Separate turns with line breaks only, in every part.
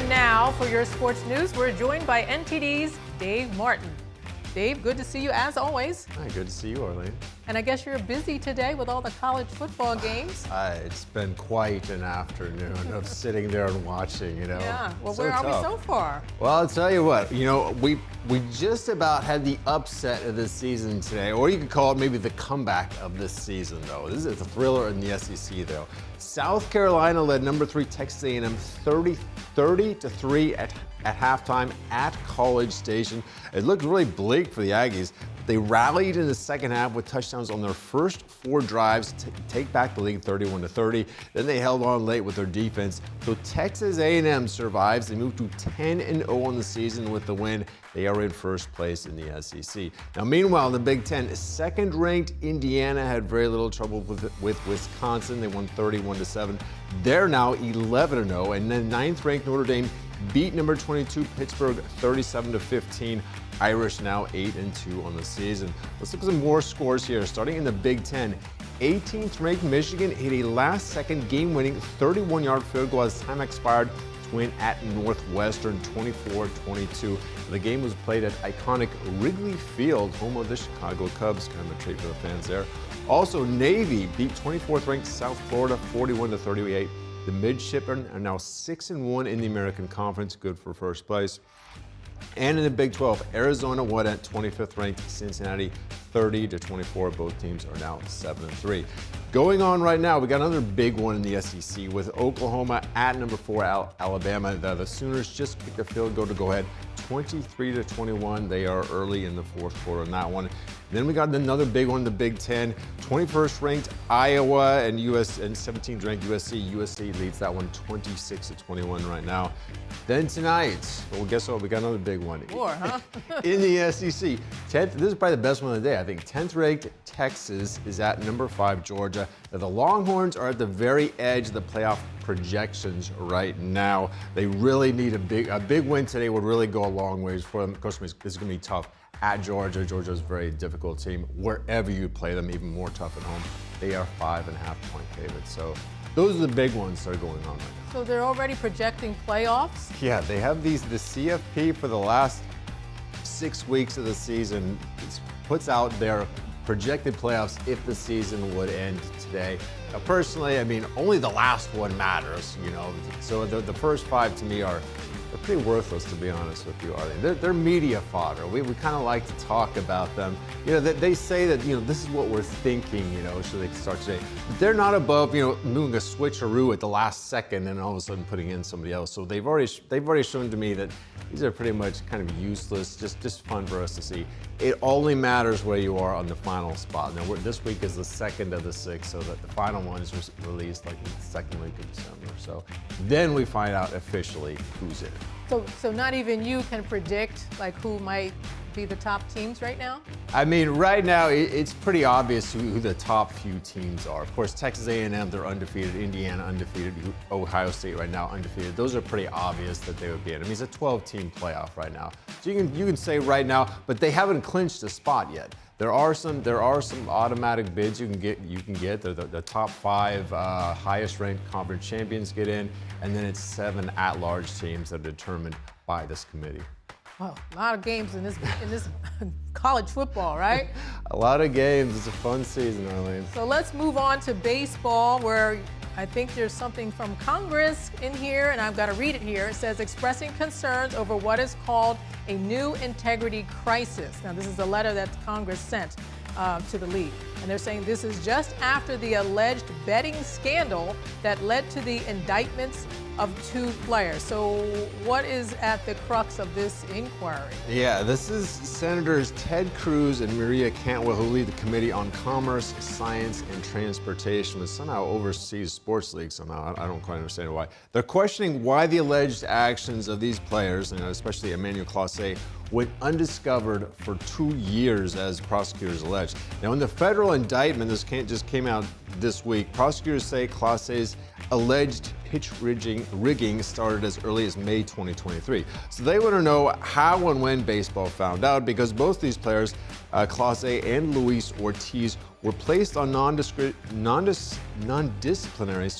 And now for your sports news, we're joined by NTD's Dave Martin. Dave, good to see you as always.
Hi, good to see you, Arlene.
And I guess you're busy today with all the college football games.
It's been quite an afternoon of sitting there and watching,
Yeah, well,
So
where are we
tough.
so far?
Well, I'll tell you what, we just about had the upset of this season today, or you could call it maybe the comeback of this season, though. This is a thriller in the SEC, though. South Carolina led number 3 Texas A&M 30-3 at halftime at College Station. It looked really bleak for the Aggies. They rallied in the second half with touchdowns on their first 4 drives to take back the lead 31-30. Then they held on late with their defense. So Texas A&M survives. They moved to 10-0 on the season with the win. They are in first place in the SEC. Now, meanwhile, in the Big Ten, second-ranked Indiana had very little trouble with Wisconsin. They won 31-7. They're now 11-0, and then 9th-ranked Notre Dame beat number 22 Pittsburgh 37-15. Irish now 8-2 on the season. Let's look at some more scores here. Starting in the Big Ten, 18th-ranked Michigan hit a last-second game-winning 31-yard field goal as time expired to win at Northwestern 24-22. The game was played at iconic Wrigley Field, home of the Chicago Cubs. Kind of a treat for the fans there. Also, Navy beat 24th-ranked South Florida 41-38. The Midshipmen are now 6-1 in the American Conference, good for first place. And in the Big 12, Arizona won at 25th-ranked Cincinnati 30-24. Both teams are now 7-3. Going on right now, we got another big one in the SEC with Oklahoma at number 4 Alabama. The Sooners just kicked a field goal to go ahead 23-21. They are early in the fourth quarter on that one. Then we got another big one in the Big Ten. 21st-ranked Iowa and 17th-ranked USC. USC leads that one 26-21 right now. Then tonight, well, guess what? We got another big one.
More, huh?
In the SEC. This is probably the best one of the day. I think 10th-ranked Texas is at number 5 Georgia. Now, the Longhorns are at the very edge of the playoff projections right now. They really need a big win today would really go a long ways for them. Of course, this is going to be tough at Georgia. Georgia's a very difficult team. Wherever you play them, even more tough at home. They are 5.5-point favorites. So those are the big ones that are going on right now.
So they're already projecting playoffs?
Yeah, they have the CFP for the last 6 weeks of the season puts out their projected playoffs if the season would end today. Now, personally, I mean, only the last one matters, So the first 5 to me are pretty worthless, to be honest with you, Arlene. They're media fodder. We kind of like to talk about them. They say that, this is what we're thinking, should they start today. They're not above, doing a switcheroo at the last second and all of a sudden putting in somebody else. So they've already shown to me that these are pretty much kind of useless, just fun for us to see. It only matters where you are on the final spot. Now, this week is the 2nd of the 6th, so that the final one is released like in the second week of December. So then we find out officially who's in.
So not even you can predict like who might be the top teams right now?
I mean, right now it's pretty obvious who the top few teams are. Of course, Texas A&M, they're undefeated. Indiana undefeated. Ohio State right now undefeated. Those are pretty obvious that they would be in. I mean, it's a 12-team playoff right now. So you can say right now, but they haven't clinched a spot yet. There are some automatic bids you can get. The top 5 highest-ranked conference champions get in, and then it's 7 at-large teams that are determined by this committee.
Well, a lot of games in this college football, right?
A lot of games. It's a fun season, Arlene.
So let's move on to baseball, where I think there's something from Congress in here, and I've got to read it here. It says, expressing concerns over what is called a new integrity crisis. Now, this is a letter that Congress sent to the league. And they're saying this is just after the alleged betting scandal that led to the indictments of 2 players. So what is at the crux of this inquiry?
Yeah, this is Senators Ted Cruz and Maria Cantwell, who lead the Committee on Commerce, Science, and Transportation, which somehow oversees sports leagues somehow. I don't quite understand why. They're questioning why the alleged actions of these players, especially Emmanuel Clase, went undiscovered for 2 years, as prosecutors allege. Now, in the federal indictment, this just came out this week, prosecutors say Clase's alleged pitch rigging started as early as May 2023. So they want to know how and when baseball found out, because both these players, Clase and Luis Ortiz, were placed on non-disciplinary,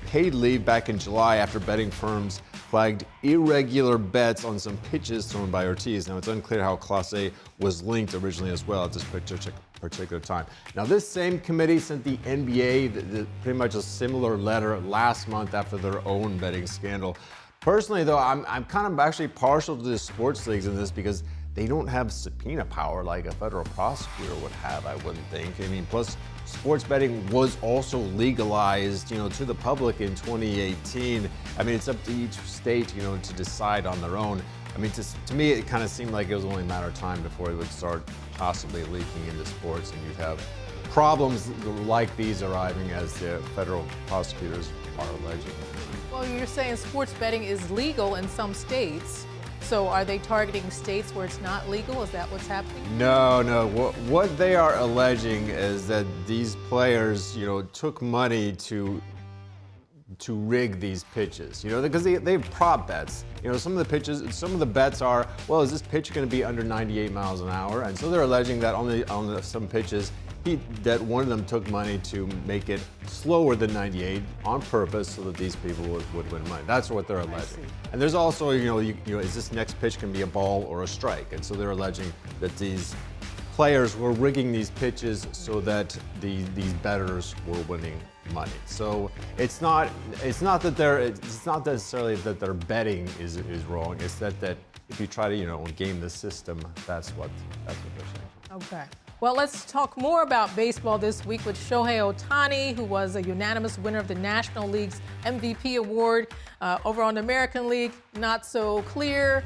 paid leave back in July after betting firms flagged irregular bets on some pitches thrown by Ortiz. Now, it's unclear how Clase A was linked originally as well at this particular time. Now, this same committee sent the NBA pretty much a similar letter last month after their own betting scandal. Personally, though, I'm kind of actually partial to the sports leagues in this because they don't have subpoena power like a federal prosecutor would have, I wouldn't think. I mean, plus sports betting was also legalized, to the public in 2018. I mean, it's up to each state, to decide on their own. I mean, to me, it kind of seemed like it was only a matter of time before it would start possibly leaking into sports, and you'd have problems like these arriving as the federal prosecutors are alleging.
Well, you're saying sports betting is legal in some states. So are they targeting states where it's not legal? Is that what's happening?
No. What they are alleging is that these players, took money to rig these pitches, because they have prop bets. Some of the bets are, well, is this pitch going to be under 98 miles an hour? And so they're alleging that on some pitches, that one of them took money to make it slower than 98 on purpose so that these people would win money. That's what they're alleging. And there's also, is this next pitch going to be a ball or a strike? And so they're alleging that these players were rigging these pitches so that these bettors were winning money. So it's not necessarily that their betting is wrong. It's that if you try to game the system, that's what they're saying.
Okay. Well, let's talk more about baseball this week with Shohei Ohtani, who was a unanimous winner of the National League's MVP award. Over on the American League, not so clear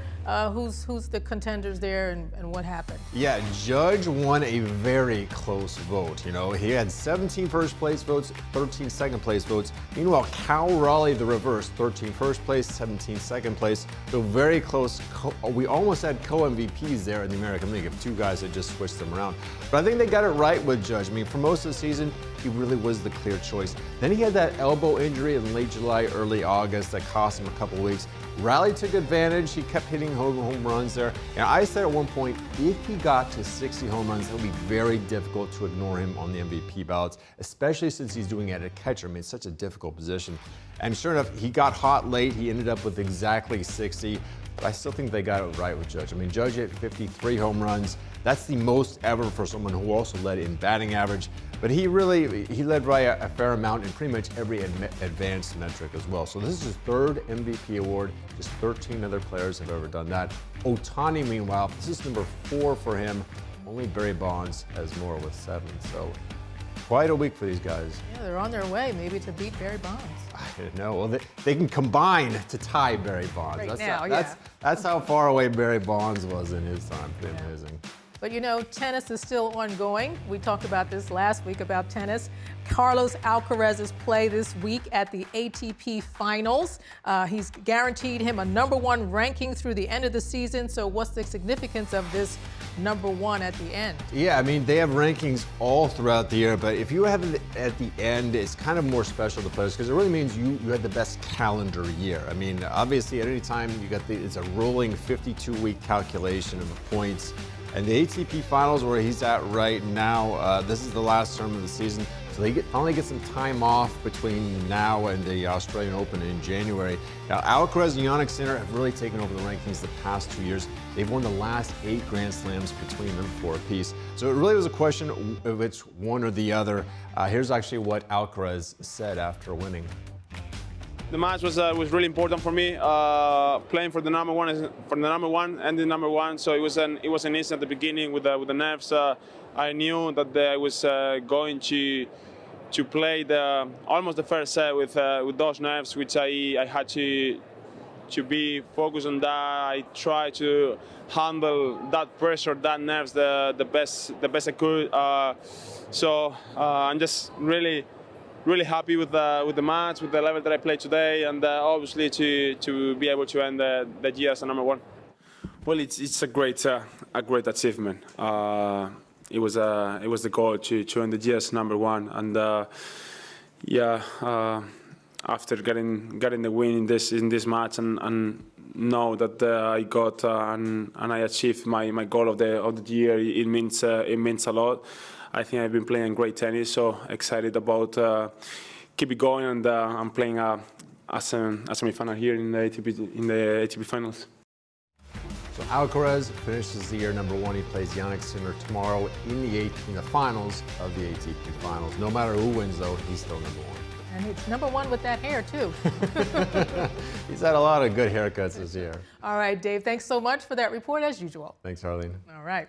who's the contenders there and what happened.
Yeah, Judge won a very close vote. He had 17 first place votes, 13 second place votes. Meanwhile, Cal Raleigh the reverse, 13 first place, 17 second place. So very close. We almost had co-MVPs there in the American League if two guys had just switched them around. But I think they got it right with Judge. I mean, for most of the season, he really was the clear choice. Then he had that elbow injury in late July, early August that cost him a couple weeks. Raleigh took advantage. He kept hitting home runs there. And I said at one point, if he got to 60 home runs, it would be very difficult to ignore him on the MVP ballots, especially since he's doing it at catcher. I mean, it's such a difficult position. And sure enough, he got hot late. He ended up with exactly 60. But I still think they got it right with Judge. I mean, Judge hit 53 home runs. That's the most ever for someone who also led in batting average. But he led by a fair amount in pretty much every advanced metric as well. So this is his third MVP award. Just 13 other players have ever done that. Ohtani, meanwhile, this is number 4 for him. Only Barry Bonds has more with 7. So quite a week for these guys.
Yeah, they're on their way maybe to beat Barry Bonds.
I don't know. Well, they can combine to tie Barry Bonds. That's how far away Barry Bonds was in his time. Pretty amazing.
But tennis is still ongoing. We talked about this last week about tennis. Carlos Alcaraz's play this week at the ATP Finals. He's guaranteed him a #1 ranking through the end of the season. So what's the significance of this #1 at the end?
Yeah, I mean, they have rankings all throughout the year, but if you have it at the end, it's kind of more special to players because it really means you had the best calendar year. I mean, obviously, at any time, it's a rolling 52-week calculation of the points. And the ATP Finals, where he's at right now, this is the last term of the season. So they finally get some time off between now and the Australian Open in January. Now, Alcaraz and Jannik Sinner have really taken over the rankings the past 2 years. They've won the last 8 Grand Slams between them, 4 apiece. So it really was a question of it's one or the other. Here's actually what Alcaraz said after winning.
The match was really important for me. Playing for the number one and the #1, so it was an easy at the beginning with the nerves. I knew that I was going to play almost the first set with those nerves, which I had to be focused on that. I tried to handle that pressure, that nerves, the best I could. So I'm just really happy with the match, with the level that I played today, and obviously to be able to end the year as a #1. Well, it's a great achievement. It was the goal to end the year as #1, and after getting the win in this match and know that I got and I achieved my goal of the year, it means a lot. I think I've been playing great tennis, so excited about keep it going, and I'm playing a semi-final here in the ATP finals.
So Alcaraz finishes the year #1. He plays Jannik Sinner tomorrow in the finals of the ATP finals. No matter who wins, though, he's still #1.
And he's #1 with that hair, too.
He's had a lot of good haircuts this year.
All right, Dave, thanks so much for that report, as usual.
Thanks, Harleen.
All right.